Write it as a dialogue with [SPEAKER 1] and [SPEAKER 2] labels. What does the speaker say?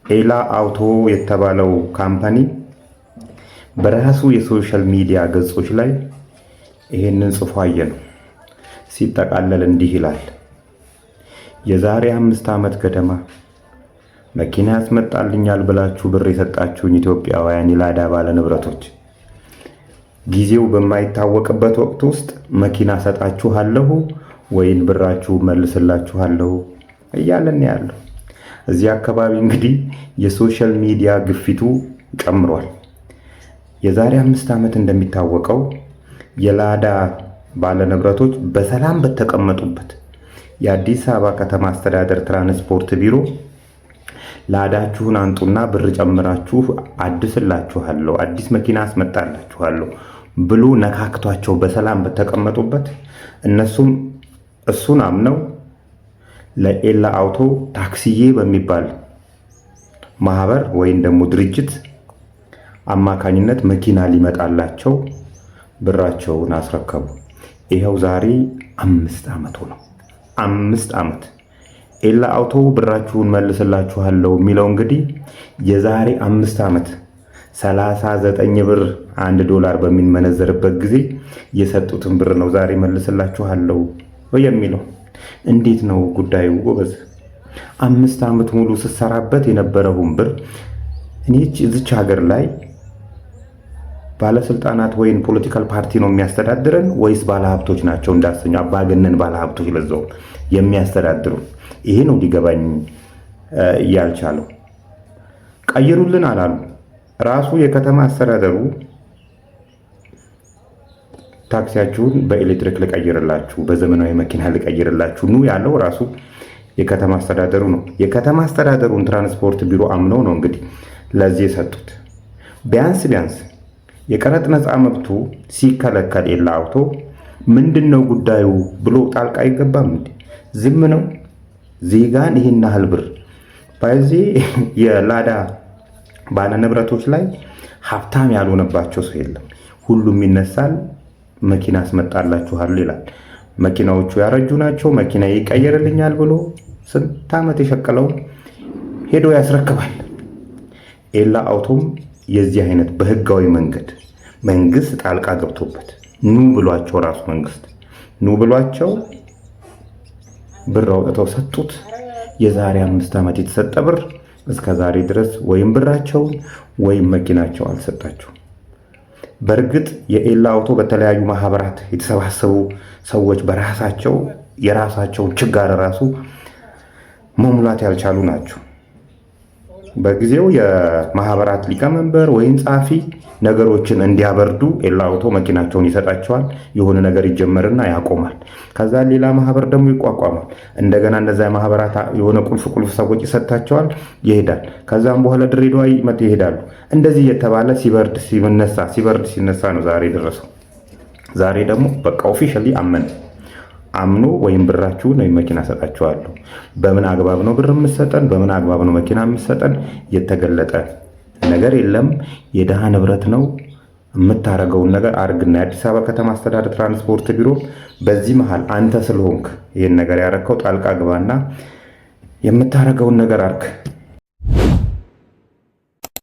[SPEAKER 1] ኤላ አውቶ የተባለው ካምፓኒ በራሱ የሶሻል ሚዲያ ገጾች ላይ ይሄንን ጽፎ አየነው። ሲጠቃለል እንዲህ ይላል። የዛሬ 5 ዓመት ገደማ መኪና ያስመጣልኛል ብላችሁ ብር የሰጣችሁኝ ኢትዮጵያውያን የላዳ ባለ ንብረቶች ጊዜው በማይታወቅበት ወቅት ውስጥ መኪና ሰጣችኋለሁ ወይን ብራችሁ መልስላችኋለሁ እያለን ያለው። እዚህ አካባቢ እንግዲህ የሶሻል ሚዲያ ግፊቱ ጨምሯል። የዛሬ 5 ዓመት እንደሚታወቀው የላዳ ባለ ንብረቶች በሰላም በተቀመጡበት የአዲስ አበባ ከተማ አስተዳደር ትራንስፖርት ቢሮ ላዳችሁን አንጡና ብር ጨምራችሁ አድስላችኋለሁ፣ አዲስ መኪና አስመጣላችኋለሁ ብሎ ነካክቷቸው በሰላም በተቀመጡበት እነሱም እሱን አምነው ለኤላ አውቶ ታክሲዬ በሚባል ማህበር ወይም ደግሞ ድርጅት አማካኝነት መኪና ሊመጣላቸው ብራቸውን አስረከቡ። ይሄው ዛሬ 5 ዓመቱ ነው። 5 ዓመት ኤላ አውቶ ብራችሁን መልስላችኋለሁ የሚለው እንግዲህ የዛሬ 5 ዓመት 39 ብር $1 በሚመነዘርበት ጊዜ የሰጡትን ብር ነው ዛሬ መልስላችኋለሁ የሚለው። እንዴት ነው ጉዳዩ ጎበዝ? 5 ዓመት ሙሉ ስሰራበት የነበረውን ብር እዚች ሀገር ላይ ባለስልጣናት ወይም ፖለቲካል ፓርቲ ነው የሚያስተዳድረን ወይስ ባለሀብቶች ናቸው? እንዳሰኙ አባገነን ባለሀብቶች ለዛው የሚያስተዳድሩ? ይሄ ነው ሊገባኝ ያልቻለው። ቀይሩልን አላሉ። ራሱ የከተማ አስተዳደሩ ታክሲያችሁን በኤሌክትሪክ ልቀይርላችሁ፣ በዘመናዊ መኪና ልቀይርላችሁ ኑ ያለው ራሱ የከተማ አስተዳደሩ ነው። የከተማ አስተዳደሩን ትራንስፖርት ቢሮ አምነው ነው እንግዲህ ለዚህ የሰጡት። ቢያንስ የቀረጥ ነፃ መብቱ ሲከለከል ኤላ አውቶ ምንድነው ጉዳዩ ብሎ ጣልቃ አይገባም እንዴ? ዝም ነው? ዜጋን ይሄን ያህል ብር በዚህ የላዳ ባለ ንብረቶች ላይ ሀብታም ያልሆነባቸው ሰው የለም። ሁሉም ይነሳል፣ መኪና አስመጣላችኋል ይላል። መኪናዎቹ ያረጁ ናቸው፣ መኪና ይቀየርልኛል ብሎ ስንት ዓመት የሸቀለው ሄዶ ያስረክባል። ኤላ አውቶም የዚህ አይነት በህጋዊ መንግስት ጣልቃ ገብቶበት ኑ ብሏቸው ራሱ መንግስት ኑ ብሏቸው ብር አውጥተው ሰጡት። የዛሬ 5 ዓመት የተሰጠ ብር እስከ ዛሬ ድረስ ወይም ብራቸውን ወይም መኪናቸው አልሰጣቸው። በእርግጥ የኤላ አውቶ በተለያዩ ማህበራት የተሰባሰቡ ሰዎች በራሳቸው የራሳቸውን ችጋር ራሱ መሙላት ያልቻሉ ናቸው። በጊዜው የማህበራት ሊቀመንበር ወይም ጻፊ ነገሮችን እንዲያበርዱ ኤላ አውቶ መኪናቸውን ይሰጣቸዋል። የሆነ ነገር ይጀመርና ያቆማል። ከዛ ሌላ ማህበር ደግሞ ይቋቋማል። እንደገና እነዛ ማህበራት የሆነ ቁልፍ ሰዎች ይሰጣቸዋል፣ ይሄዳል። ከዛም በኋላ ድሬዳዋ ይሄዳሉ። እንደዚህ እየተባለ ሲበርድ ሲነሳ ነው ዛሬ ደረሰው። ዛሬ ደግሞ በቃ ኦፊሻሊ አምኖ ወይም ብራችሁን ወይም መኪና ሰጣችኋለሁ። በምን አግባብ ነው ብር የምትሰጠን? በምን አግባብ ነው መኪና የምትሰጠን? የተገለጠ ነገር የለም። የድሃ ንብረት ነው፣ የምታረገውን ነገር አርግና የአዲስ አበባ ከተማ አስተዳደር ትራንስፖርት ቢሮ በዚህ መሃል አንተ ስለሆንክ ይህን ነገር ያረከው ጣልቃ ግባና የምታረገውን ነገር አርግ።